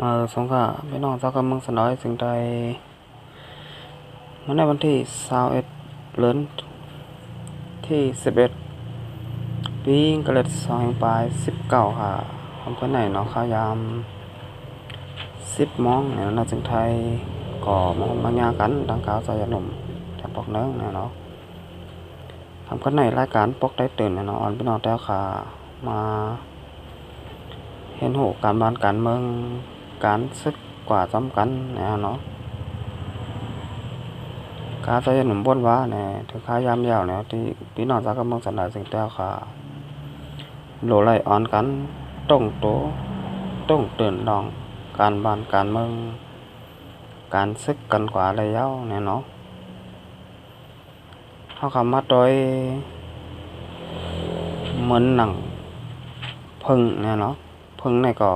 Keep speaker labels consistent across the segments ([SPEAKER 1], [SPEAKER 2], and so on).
[SPEAKER 1] มาสงขลาพี่น้องเจ้ากำเมืองสะน้อยถึงใดเมื่อในวันที่21เดือนที่11ปีกระเล็ด2019ค่ะอำเภอไหนเนาะข้าวยาม10 โมงเนี่ยเราจึงไทยก่อมาญากันดังกล่าวใส่ยาหนุ่มแถบปอกเนื้อเนี่ยเนาะทำกันในรายการปกได้ตื่นเนี่ยเนาะพี่น้องแต้วค่ะมาเห็นหูการบ้านการเมืองการศึกกว่าจำกันเนี่ยเนาะการใช้หนุ่มบนว่าเนี่ยถือค่ายามยาวเนี่ยที่พี่น้องจากกำเมืองสันดาสิงแต้วค่ะโหลไหลอ่อนกันต้องโตต้องตื่นดองการบ้านการเมืองการศึกกันกว่าระยะเนี่ยเนาะเขาคำมาโดยเหมือนหนังพึ่งเนี่ยเนาะพึ่งในก็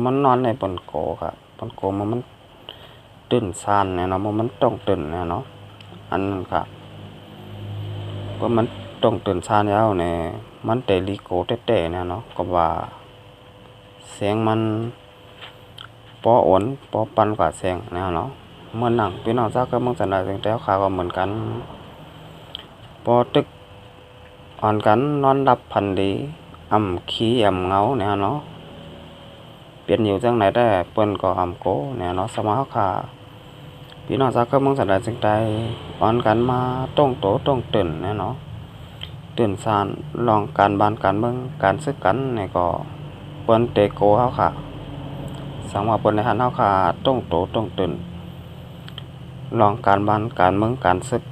[SPEAKER 1] มันนอนในบนโกครับบนโกมันตื่นซานเนี่ยเนาะมันต้องตื่นเนี่ยเนาะอันนั้นครับก็มันต้องตื่นซานแล้วเนี่ยมันเตลิโกเตเนี่ยเนาะก็ว่าเสียงมันปออ่อนปอปันกว่าเสียงเนี่ยเนาะเหมือนหนังพี่น้องเจ้าก็มึงสันดาเสียงแต้วขาก็เหมือนกันปอตึกอ่อนกันนอนดับพันดีขี้เงาเนี่ยเนาะเปลี่ยนอยู่จังไหนได้เปิ้นก็โกเนี่ยเนาะสมาเฮาค่ะพี่น้องจากก็เมืองสันดานจังใดอ่อนกันมาต้องโตต้องตื่นเนี่ยเนาะตื่นซานลองการบ้านการเมืองการศึกกันเนี่ยก็เปิ้นเตโกเฮาค่ะสังว่าเปิ้นในหันเฮาค่ะต้องโตต้องตื่นลองการบ้านการเมืองการศึก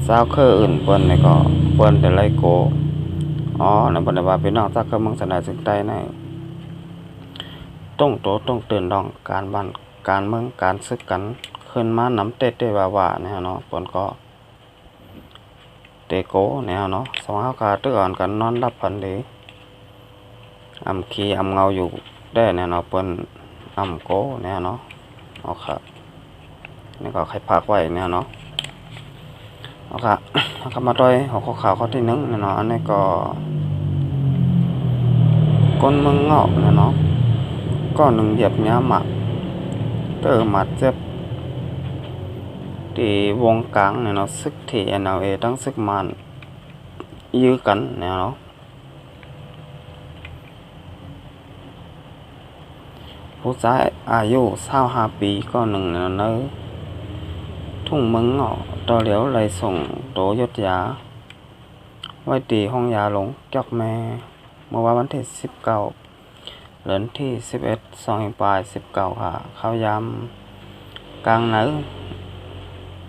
[SPEAKER 1] สาวเคออื่นเปิ้นนี่ก็เปิ้นได้ไล่โกในบ่ได้ว่าพี่น้องจากก็เมืองสันดานจังใดในต้องโตต้องตื่นลองการบ้านการเมืองการศึกกันขึ้นมานำเตว่าเนี่ยเนาะเปิ้นก็เตโกเนี่ยเนาะสองเฮาก็ตึกอ่อนกันนอนรับพันดีขี้เงาอยู่ได้เนี่ยเนาะเปิ้นโกเนี่ยเนาะเอาค่ะนี่ก็ใครพักไว้เนี่ยเนาะเอาค่ะเข้ามาด้วยหัวข้อข่าวข้อที่1เนี่ยเนาะอันนี้ก็ก้นเมืองเงาะเนี่ยเนาะก็หนึ่งเหยียบเนี้ยหมักมาเจ็บที่วงกลางเนี่ยเนาะซึกที่ NLA ทั้งซึกมันยื้อกันเนี่ยเนาะผู้ชายอายุ25 ปีก็หนึ่งเนี่ยเนาะทุ่งเมืองเงาะต่อเหลียวไหลส่งโตยศยาไว้ตีห้องยาหลงจอกแม่เมื่อวันที่19เดือนที่11 2019ค่ะเข้ายามกลางเนื้อ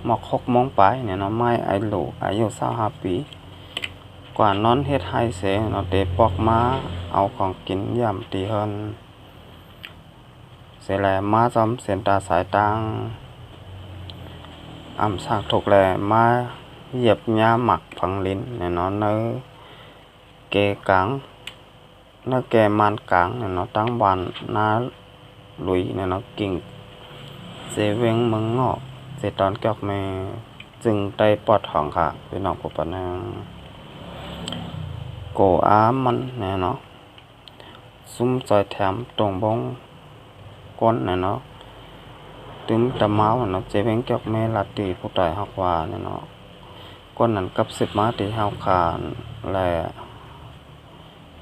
[SPEAKER 1] หมอก6 โมงไปเนี่ยเนาะไม่ไอหลูอายุ25 ปีกว่านอนเฮ็ดไฮเสเนาะเตปอกมาเอาของกินย่ำตีเฮินเสแลมาจอมเส้นตาสายตางสากถูกแลมาเหยียบหญ้าหมักฝังลิ้นเนี่ยเนาะเนื้อเกกังเนื้อแกมันกลางเนี่ยเนาะตั้งบ้านนาลุยเนี่ยเนาะกิ่งเสเวงเมืองงอกเสตอนเกอกแม่จึงได้ปอดห้องค่ะพี่น้องผู้ปานางโกมันเนี่ยเนาะซุ้มซอยแถมตรงบงก้นเนี่ยเนาะตึมตะเมาเนาะเจเวงเกอกแม่ลาตีผู้ตายฮักว่าเนี่ยเนาะก้นนั้นกับ10 มาที่เฮาขาและ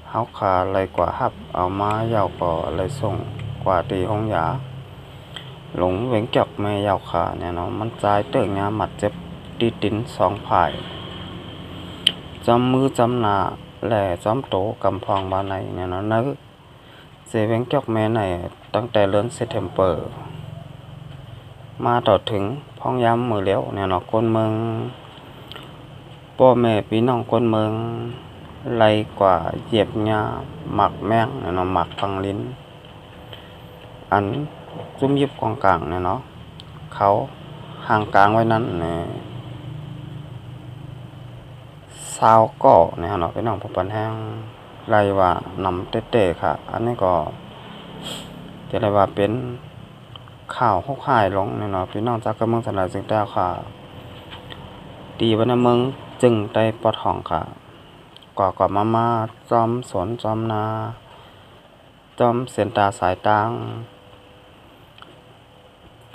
[SPEAKER 1] เฮาขาเลยกว่าฮับเอามายาวก่อเลยส่งกว่าตีห้องยาหลงเวงเกอกแม่ยาวขาเนี่ยเนาะมันใจเติกงาหมัดเจ็บตีติน2 ภายจำมือจำหน้าแหล่จอมโตกำพองบ้านในเนี่ยเนาะนึกเสเวงเกอกแม่ในตั้งแต่เดือนเซปเทมเบอร์มาต่อถึงพ้องย้ำมือเลี้ยวเนี่ยเนาะคนเมืองพ่อแม่พี่น้องคนเมืองไล่กว่าเหยียบหญ้าหมักแมงเนี่ยเนาะหมักฟังลิ้นอันซุ้มยิบกองกลางเนี่ยเนาะเขาห่างกลางไว้นั้นเนี่ยซาวก็เนี่ยเนาะพี่น้องผู้ปันแห้งไล่ว่านำเต้ๆค่ะอันนี้ก็จะได้ว่าเป็นข่าว6 หายลงเนี่ยเนาะพี่น้องจากกำเมืองสันดานจึงได้ค่ะตีวันเมืองจึงได้ปอดห้องค่ะก่อมาจอมสวนจอมนา จอมเส้นตาสายตาง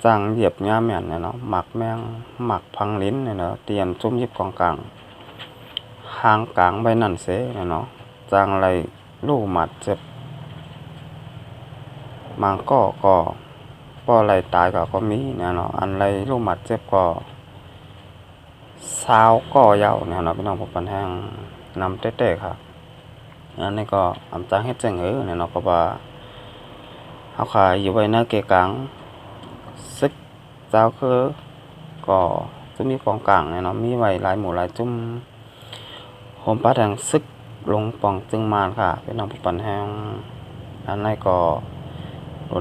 [SPEAKER 1] จังเหยียบหญ้าแม่นเนี่ยเนาะหมักแมงหมักพังลิ้นเนี่ยเนาะเตรียมจุ่มยิบกองกลางหางกลางใบนั่นเสเนี่ยเนาะจังไรลูกหมัดเจ็บมังก็ป้อไรตายก็มีเนี่ยเนาะอันไรลูกหมัดเจ็บก็สาวก็ยาวเนี่ยเนาะพี่น้องผู้ปันแห้งนำเต้ๆครับอันนี้ก็อำจังเฮ็ดจังเนี่ยเนาะก็ว่าเฮาขายอยู่ไว้เนื้อเกกลางซึกเจ้าคือก็จะมีกองกลางเนี่ยเนาะมีไว้หลายหมู่หลายจุ่มโฮมป้าแดงซึกลงป่องจึงมานค่ะพี่น้องผู้ปันแห้งอันนี้ก็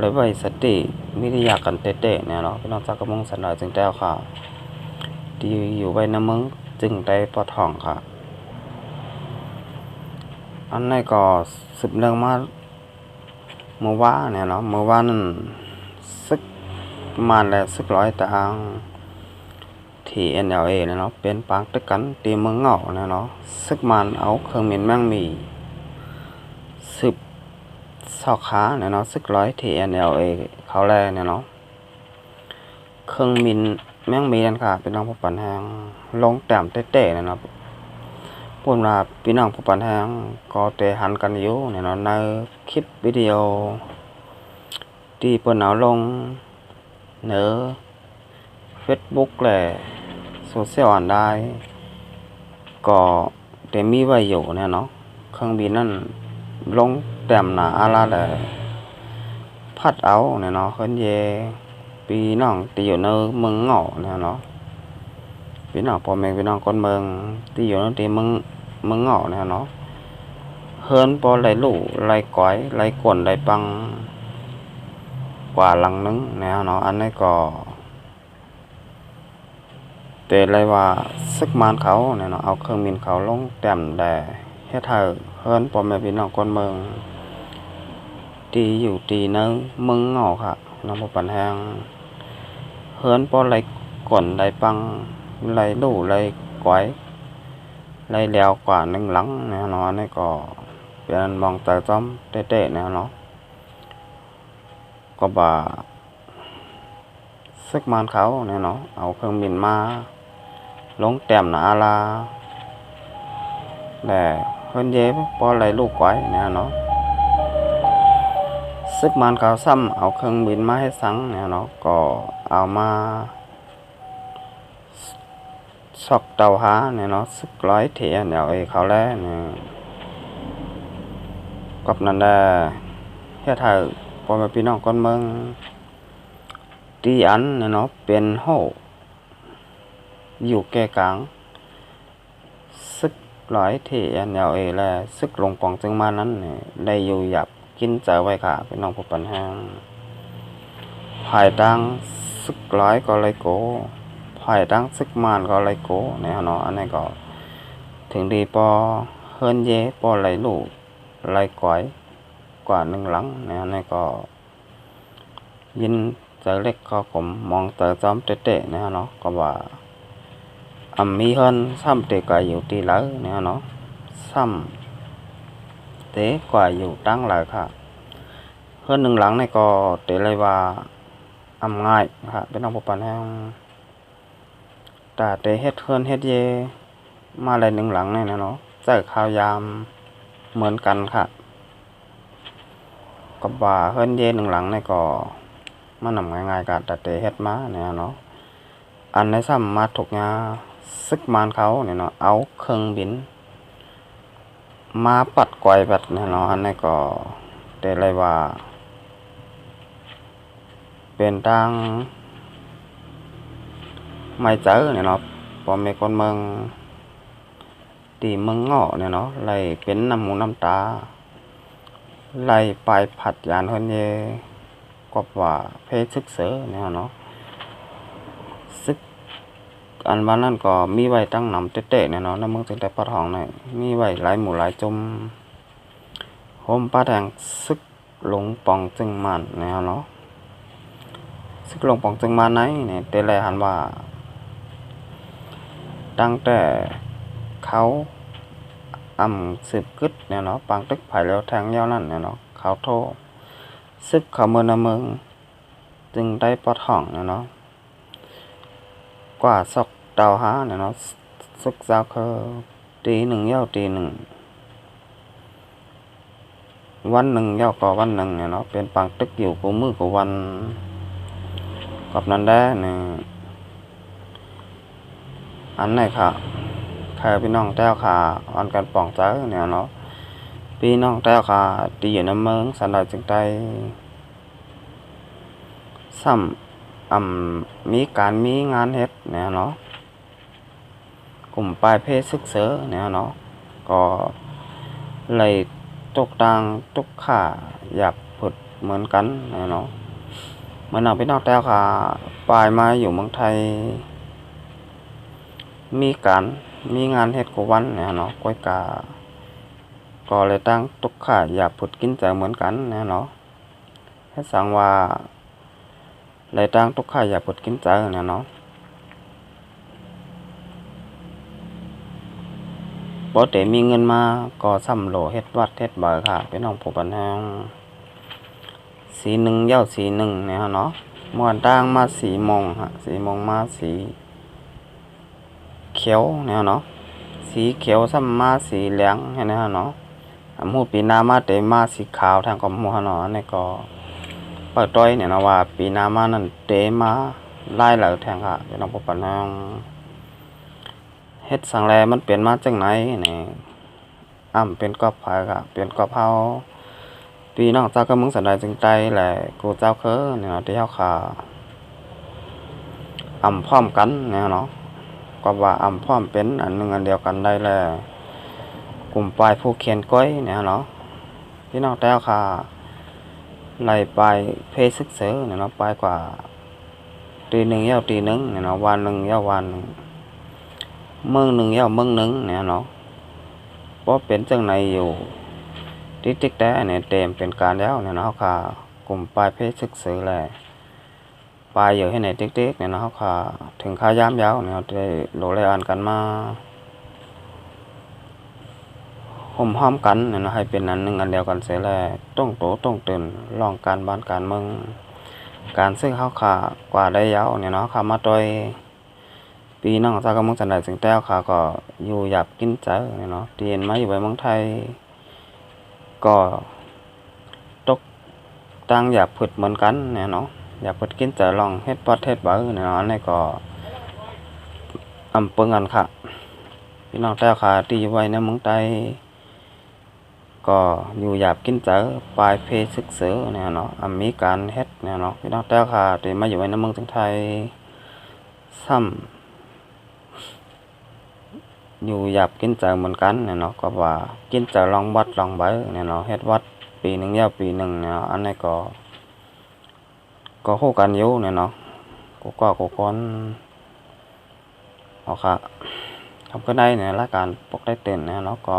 [SPEAKER 1] เลยไว้สติวิทยากันเต้ๆเนี่ยเนาะพี่น้องจักกระมงสันหลายจึงแต้วค่ะที่อยู่ไว้ในมึงจึงได้ปอทองค่ะอันนี้ก็สืบเนื่องมาเมื่อวานเนี่ยเนาะเมื่อวานนั้นซึกมานและซึกร้อยตางที่ NLA เนี่ยเนาะเป็นปางตึกกันตีเมืองเงาเนี่ยเนาะซึกมานเอาเครื่องบินแมงมีสืบสอกขาเนี่ยเนาะซึกร้อยที่ NLA เขาแลเนี่ยเนาะเครื่องบินแมงมีนั่นค่ะเป็นน้องผู้ปันแหงลงแต้มเต้ๆเนี่ยเนาะพูดว่าพี่น้องผู้ปันแหงก็เตะหันกันอยู่เนี่ยเนาะในคลิปวิดีโอที่เปิ้นเอาลงเหนือ Facebook และโซเชียลออนไลน์ก็ได้มีไว้อยู่เนี่ยเนาะเครื่องบินนั่นลงแต้มหนาอะไรแหละพัดเอาเนี่ยเนาะเฮิรนเยพี่น้องที่อยู่ในเมืองเงาเนี่ยเนาะพี่น้องพ่อแม่พี่น้องคนเมืองที่อยู่ในที่เมืองเงาเนี่ยเนาะเฮิรนพอไหลลู่ไหลก้อยไหลกวนไหลปังกว่าหลังนึงเนี่ยเนาะอันนี้ก็แต่ไรว่าซึกมานเขาเนี่ยเนาะเอาเครื่องบินเขาลงแต้มแด่เฮ็ดให้เฮิรนพ่อแม่พี่น้องคนเมืองที่อยู่ที่ในเมืองเงาค่ะน้องผู้ปันแหงเฮิรนพอไหลกวนไหลปังไหลลู่ไหลก้อยไหลแล้วกว่านึงหลังเนี่ยเนาะอันนี้ก็เป็นมองแต่จอมเต้ๆเนี่ยเนาะก็บ่าซึกมานเขาเนี่ยเนาะเอาเครื่องบินมาลงแต้มหนาลาแต่เพิ่นเย็บพอไหลลูกไว้เนี่ยเนาะซึกมานเขาซ้ำเอาเครื่องบินมาให้สังเนี่ยเนาะก็เอามาซอกเตาหาเนี่ยเนาะซึกร้อยเถียเดี๋ยวเขาแล้วเนี่ยกับนั่นแหละเฮ็ดให้พ่อแม่พี่น้องคนเมืองตีอันเนี่ยเนาะเป็นโหอยู่แก่กลางซึกร้อยที่ NLA และซึกลงปองจึงมานั้นเนี่ยได้อยู่หยับกินเจอไว้ค่ะพี่น้องผู้ปันแห้งภายดังซึกร้อยก็เลยโกภายดังซึกมานก็เลยโกเนี่ยเนาะอันนี้ก็ถึงดีปอเฮิรนเยปอไหลลูกไหลก้อยกว่านึงหลังเนี่ยอันนี้ก็ยินเจอเล็กก็ผมมองเจอจอมเตะๆเนี่ยเนาะก็ว่ามีเฮิรนซ้ำเตะกว่าอยู่ตีหลังเนี่ยเนาะซ้ำเตะกว่าอยู่ตั้งหลายค่ะเฮิรนหนึ่งหลังนี่ก็เตะเลยว่าง่ายค่ะเป็นน้องผู้ปันแห้งแต่เตะเฮ็ดเฮิรนเฮ็ดเยมาเลยหนึ่งหลังนี่นะเนาะเจอข่าวยามเหมือนกันค่ะก็ว่าเฮิรนเยหนึ่งหลังนี่ก็มันนำง่ายๆกันแต่เตะเฮ็ดมาเนี่ยเนาะอันในซ้ำมาถูกงาซึกมานเขาเนี่ยเนาะเอาเครื่องบินมาปัดไกวแบบเนี่ยเนาะอันนี้ก็ได้เลยว่าเป็นทางไม่เจอเนี่ยเนาะพอมีคนเมืองตีเมืองเงาะเนี่ยเนาะไล่เป็นน้ำหูน้ำตาไล่ไปผัดยานเฮิรนเยก็ว่าเพศซึกเสือเนี่ยเนาะซึกอันวันนั้นก็มีไว้ตั้งนำเตะๆเนี่ยเนาะในเมืองจึงแต่ปะทองเนี่ยมีไว้หลายหมู่หลายจมโฮมป้าแดงซึกหลงปองจึงมันเนี่ยเนาะซึกหลงปองจึงมันไหนเนี่ยเตะแลหันว่าตั้งแต่เขาสืบกึดเนี่ยเนาะปังตึกไผ่แล้วแทงยาวนั่นเนี่ยเนาะเขาโท ซึบเข้าเมืองเมืองจึงได้ปลดห้องเนาะกว่าซอกดาวหาเนาะซึกเจ้าคือตีหนึ่งเย้าตีหนึ่งวันหนึ่งเย้าก็วันหนึ่งเนาะเป็นปังตึกอยู่กูมือกูวันกับนั้นได้เนี่ยอันไหนค่ะใครพี่น้องแต้วค่ะอันกันป่องเจอเนี่ยเนาะพี่น้องแต้วค่ะตีอยู่ในเมืองสันดอยจึงได้ซ้ำมีการมีงานเฮ็ดเนี่ยเนาะกลุ่มปลายเพศศึกเสือเนี่ยเนาะก็เลยตกต่างตกข่าอยากผุดเหมือนกันเนี่ยเนาะเมื่อน้องพี่น้องแต้วค่ะปลายมาอยู่เมืองไทยมีงานเฮ็ดกูวันเนี่ยเนาะก้อยกาก็เลยตั้งตกข่าอยากผุดกินใจเหมือนกันเนี่ยเนาะให้สั่งว่าเลยตั้งตกข่าอยากผุดกินใจเนี่ยเนาะบ่ได้มีเงินมาก็ซ้ำโหลเฮ็ดวัดเฮ็ดบ่ค่ะพี่น้องผู้บันแฮงสีหนึ่งเย้าสีหนึ่งเนี่ยเนาะเมื่อตั้งมา4 โมงฮะ4 โมงมาสีเขียวเนี่ยเนาะสีเขียวซ้ำมาสีเหลืองเห็นไหมเนาะมูปีนามาเตมาสีขาวทางกับมูฮะเนาะนี่ก็เปิดต้อยเนี่ยนะว่าปีนามานั่นเตมาไล่เหล่าแทงค่ะพี่น้องผู้บันแฮงเฮ็ดสังแลมันเปลี่ยนมาจังไหนนี่เป็นกอบผายค่ะเป็นกอบเฮาพี่น้องเจ้าก็มึงสันใดจึงใจแหละกูเจ้าคือเนี่ยที่เฮาค่ะพร้อมกันเนี่ยเนาะก็ว่าพร้อมเป็นอันหนึ่งอันเดียวกันได้แลกลุ่มปลายผู้เขียนก้อยเนี่ยเนาะพี่น้องแต้วค่ะไล่ปลายเพศศึกเสือเนี่ยเนาะปลายกว่าตีหนึ่งเย้าตีหนึ่งเนี่ยเนาะวันหนึ่งเย้าวันหนึ่งเมืองหนึ่งเย้าเมืองหนึ่งเนี่ยเนาะเพราะเป็นจังไหนอยู่ติ๊กแต่เนี่ยเต็มเป็นการแล้วเนี่ยเนาะค่ะกลุ่มปลายเพศศึกเสือแหละปลายอยู่ให้ไหนติ๊กเนี่ยเนาะค่ะถึงค่ายามยาวเนี่ยได้โหลเลยอ่านกันมาห่มห้อมกันเนี่ยนะให้เป็นอันหนึ่งอันเดียวกันเสียแลต้องโตต้องตื่นลองการบ้านการเมืองการซื้อข้าวขากว่าได้ยาวเนี่ยเนาะค่ะมาโดยปีน้องเจ้าก็มึงจันได้ถึงแต้วค่ะก็อยู่หยับกินเจอเนี่ยเนาะเรียนมาอยู่ไว้เมืองไทยก็ตกตั้งอยากผุดเหมือนกันเนี่ยเนาะอยากผุดกินเจอลองเฮ็ดปอดเฮ็ดเบอเนี่ยเนาะนี่ก็เปิงกันค่ะพี่น้องแต้วค่ะที่อยู่ไว้ในเมืองไทยก็อยู่หยาบกินเจอปลายเพศศึกเสือเนี่ยเนาะมีการเฮ็ดเนี่ยเนาะพี่น้องแต้วค่ะที่มาอยู่ในเมืองไทยซ้ำอยู่หยาบกินเจอเหมือนกันเนี่ยเนาะก็ว่ากินเจอลองวัดลองเบอเนี่ยเนาะเฮ็ดวัดปีหนึ่งยาวปีหนึ่งเนี่ยอันนี้ก็คู่กันอยู่เนี่ยเนาะกูคนเอาค่ะทำก็ได้เนี่ยรายการปกได้เต้นเนี่ยเนาะก็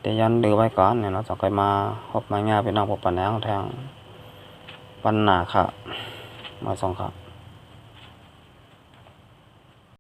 [SPEAKER 1] เดี๋ยวย้อนดูไว้ก่อนเนี่ยเนาะจะค่อยมาพบมาง่ายเป็นน้องพบปัญหาของทางปัญหาค่ะมาส่งค่ะ